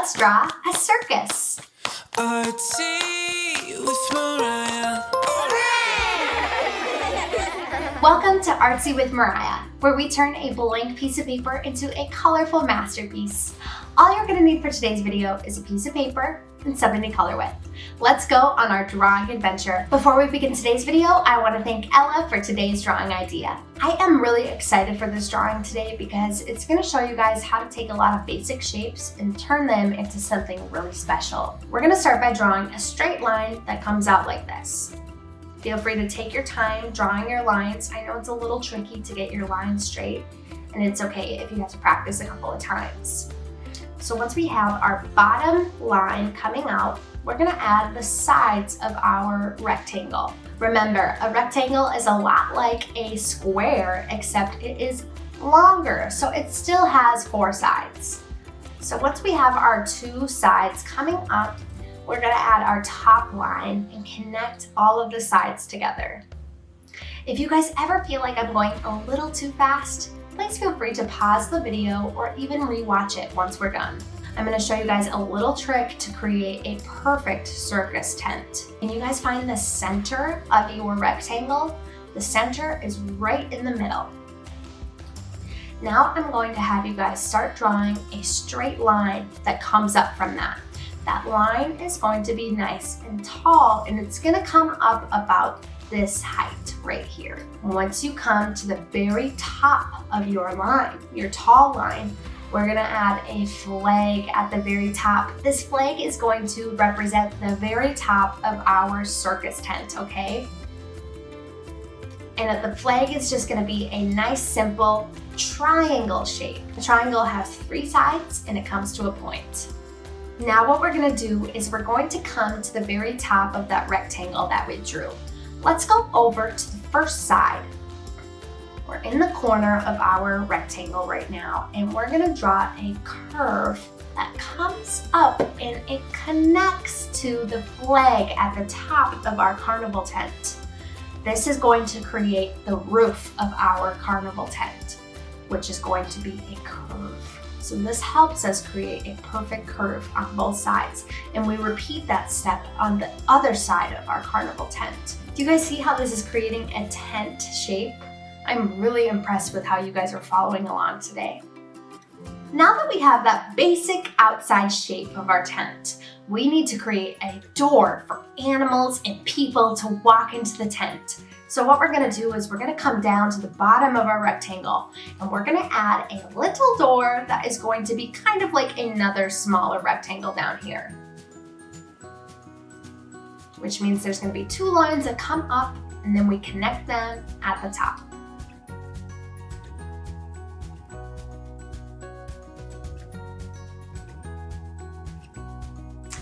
Let's draw a circus. Artsy with Mariah. Welcome to Artsy with Mariah, where we turn a blank piece of paper into a colorful masterpiece. All you're going to need for today's video is a piece of paper and something to color with. Let's go on our drawing adventure. Before we begin today's video, I want to thank Ella for today's drawing idea. I am really excited for this drawing today because it's going to show you guys how to take a lot of basic shapes and turn them into something really special. We're going to start by drawing a straight line that comes out like this. Feel free to take your time drawing your lines. I know it's a little tricky to get your lines straight, and it's okay if you have to practice a couple of times. So once we have our bottom line coming out, we're gonna add the sides of our rectangle. Remember, a rectangle is a lot like a square, except it is longer, so it still has 4 sides. So once we have our 2 sides coming up, we're gonna add our top line and connect all of the sides together. If you guys ever feel like I'm going a little too fast, please feel free to pause the video or even rewatch it once we're done. I'm gonna show you guys a little trick to create a perfect circus tent. Can you guys find the center of your rectangle? The center is right in the middle. Now I'm going to have you guys start drawing a straight line that comes up from that. That line is going to be nice and tall, and it's gonna come up about this height right here. Once you come to the very top of your line, your tall line, we're gonna add a flag at the very top. This flag is going to represent the very top of our circus tent, okay? And the flag is just gonna be a nice, simple triangle shape. The triangle has 3 sides and it comes to a point. Now what we're gonna do is we're going to come to the very top of that rectangle that we drew. Let's go over to the first side. We're in the corner of our rectangle right now, and we're gonna draw a curve that comes up and it connects to the flag at the top of our carnival tent. This is going to create the roof of our carnival tent, which is going to be a curve. So this helps us create a perfect curve on both sides, and we repeat that step on the other side of our carnival tent. Do you guys see how this is creating a tent shape? I'm really impressed with how you guys are following along today. Now that we have that basic outside shape of our tent, we need to create a door for animals and people to walk into the tent. So what we're gonna do is we're gonna come down to the bottom of our rectangle, and we're gonna add a little door that is going to be kind of like another smaller rectangle down here. Which means there's gonna be 2 lines that come up, and then we connect them at the top.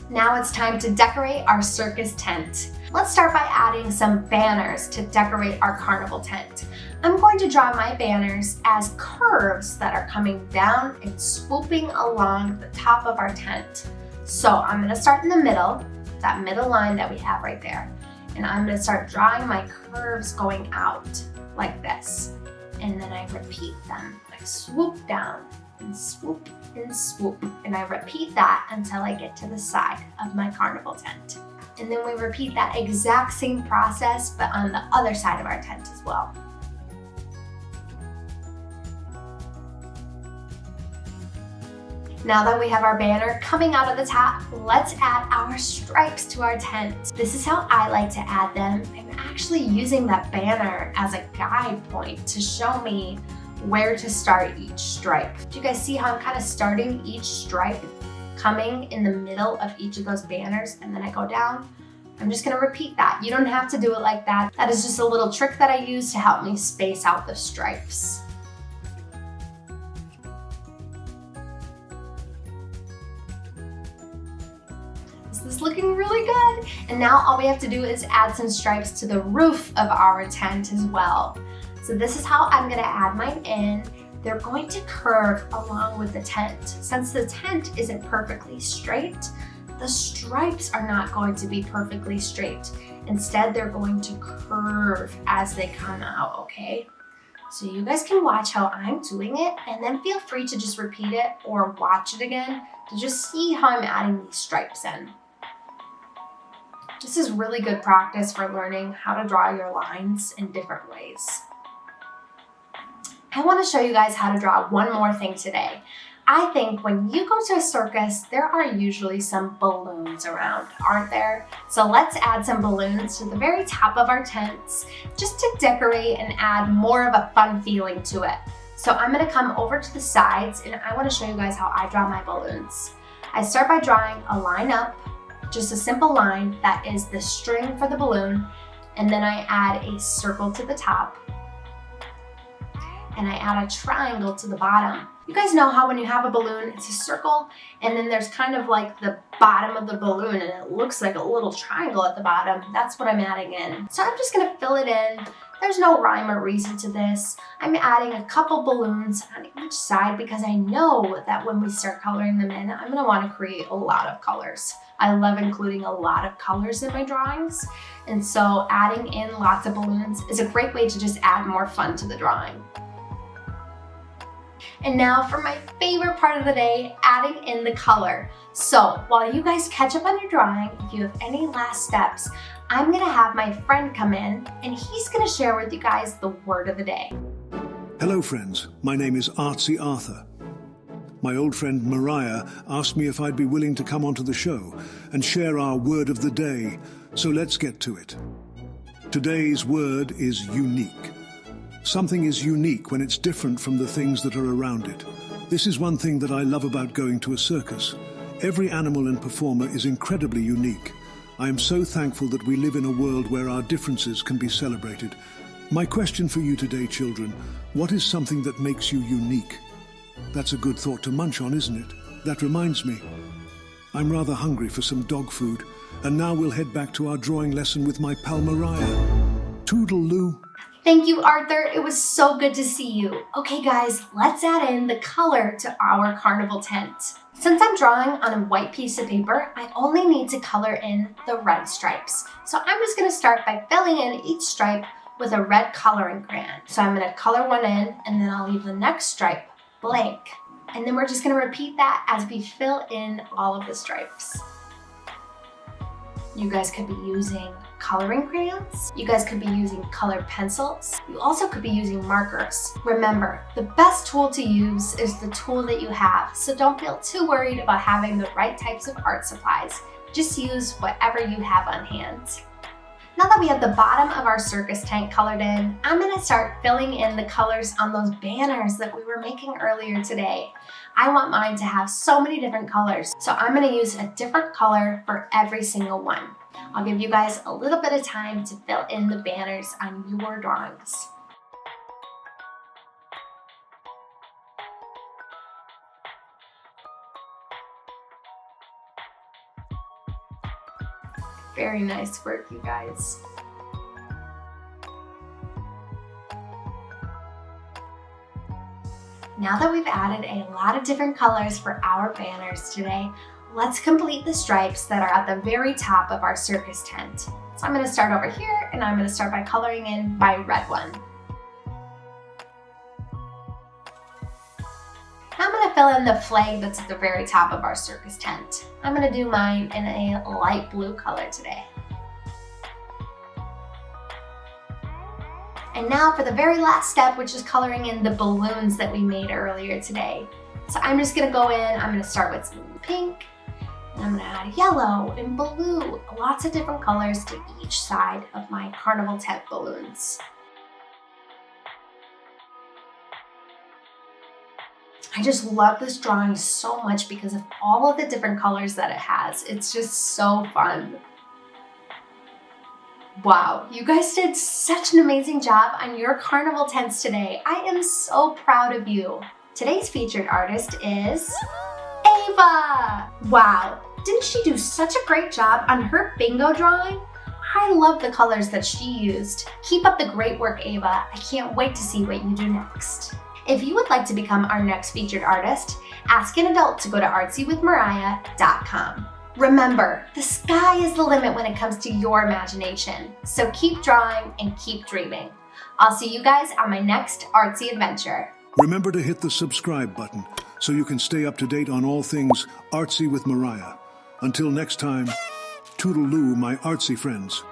Now it's time to decorate our circus tent. Let's start by adding some banners to decorate our carnival tent. I'm going to draw my banners as curves that are coming down and swooping along the top of our tent. So I'm gonna start in the middle, that middle line that we have right there. And I'm gonna start drawing my curves going out like this. And then I repeat them. I swoop down and swoop and swoop. And I repeat that until I get to the side of my carnival tent. And then we repeat that exact same process, but on the other side of our tent as well. Now that we have our banner coming out of the top, let's add our stripes to our tent. This is how I like to add them. I'm actually using that banner as a guide point to show me where to start each stripe. Do you guys see how I'm kind of starting each stripe, coming in the middle of each of those banners, and then I go down? I'm just gonna repeat that. You don't have to do it like that. That is just a little trick that I use to help me space out the stripes. This is looking really good. And now all we have to do is add some stripes to the roof of our tent as well. So this is how I'm gonna add mine in. They're going to curve along with the tent. Since the tent isn't perfectly straight, the stripes are not going to be perfectly straight. Instead, they're going to curve as they come out, okay? So you guys can watch how I'm doing it, and then feel free to just repeat it or watch it again to just see how I'm adding these stripes in. This is really good practice for learning how to draw your lines in different ways. I want to show you guys how to draw one more thing today. I think when you go to a circus, there are usually some balloons around, aren't there? So let's add some balloons to the very top of our tents just to decorate and add more of a fun feeling to it. So I'm going to come over to the sides and I want to show you guys how I draw my balloons. I start by drawing a line up, just a simple line that is the string for the balloon, and then I add a circle to the top, and I add a triangle to the bottom. You guys know how when you have a balloon, it's a circle, and then there's kind of like the bottom of the balloon, and it looks like a little triangle at the bottom. That's what I'm adding in. So I'm just gonna fill it in. There's no rhyme or reason to this. I'm adding a couple balloons on each side because I know that when we start coloring them in, I'm gonna wanna create a lot of colors. I love including a lot of colors in my drawings, and so adding in lots of balloons is a great way to just add more fun to the drawing. And now for my favorite part of the day, adding in the color. So while you guys catch up on your drawing, if you have any last steps, I'm gonna have my friend come in and he's gonna share with you guys the word of the day. Hello friends, my name is Artsy Arthur. My old friend Mariah asked me if I'd be willing to come onto the show and share our word of the day, so let's get to it. Today's word is unique. Something is unique when it's different from the things that are around it. This is one thing that I love about going to a circus. Every animal and performer is incredibly unique. I am so thankful that we live in a world where our differences can be celebrated. My question for you today, children, what is something that makes you unique? That's a good thought to munch on, isn't it? That reminds me, I'm rather hungry for some dog food, and now we'll head back to our drawing lesson with my pal Mariah. Toodaloo. Thank you, Arthur. It was so good to see you. Okay, guys, let's add in the color to our carnival tent. Since I'm drawing on a white piece of paper, I only need to color in the red stripes. So I'm just gonna start by filling in each stripe with a red coloring crayon. So I'm gonna color one in, and then I'll leave the next stripe blank. And then we're just gonna repeat that as we fill in all of the stripes. You guys could be using coloring crayons. You guys could be using colored pencils. You also could be using markers. Remember, the best tool to use is the tool that you have, so don't feel too worried about having the right types of art supplies. Just use whatever you have on hand. Now that we have the bottom of our circus tent colored in, I'm gonna start filling in the colors on those banners that we were making earlier today. I want mine to have so many different colors, so I'm gonna use a different color for every single one. I'll give you guys a little bit of time to fill in the banners on your drawings. Very nice work, you guys. Now that we've added a lot of different colors for our banners today, let's complete the stripes that are at the very top of our circus tent. So I'm gonna start over here, and I'm gonna start by coloring in my red one. Now I'm gonna fill in the flag that's at the very top of our circus tent. I'm gonna do mine in a light blue color today. And now for the very last step, which is coloring in the balloons that we made earlier today. So I'm just gonna go in, I'm gonna start with some pink, and I'm gonna add yellow and blue, lots of different colors to each side of my carnival tent balloons. I just love this drawing so much because of all of the different colors that it has. It's just so fun. Wow, you guys did such an amazing job on your carnival tents today. I am so proud of you. Today's featured artist is Ava. Wow, didn't she do such a great job on her bingo drawing? I love the colors that she used. Keep up the great work, Ava. I can't wait to see what you do next. If you would like to become our next featured artist, ask an adult to go to artsywithmariah.com. Remember, the sky is the limit when it comes to your imagination, so keep drawing and keep dreaming. I'll see you guys on my next artsy adventure. Remember to hit the subscribe button so you can stay up to date on all things Artsy with Mariah. Until next time, toodaloo, my artsy friends.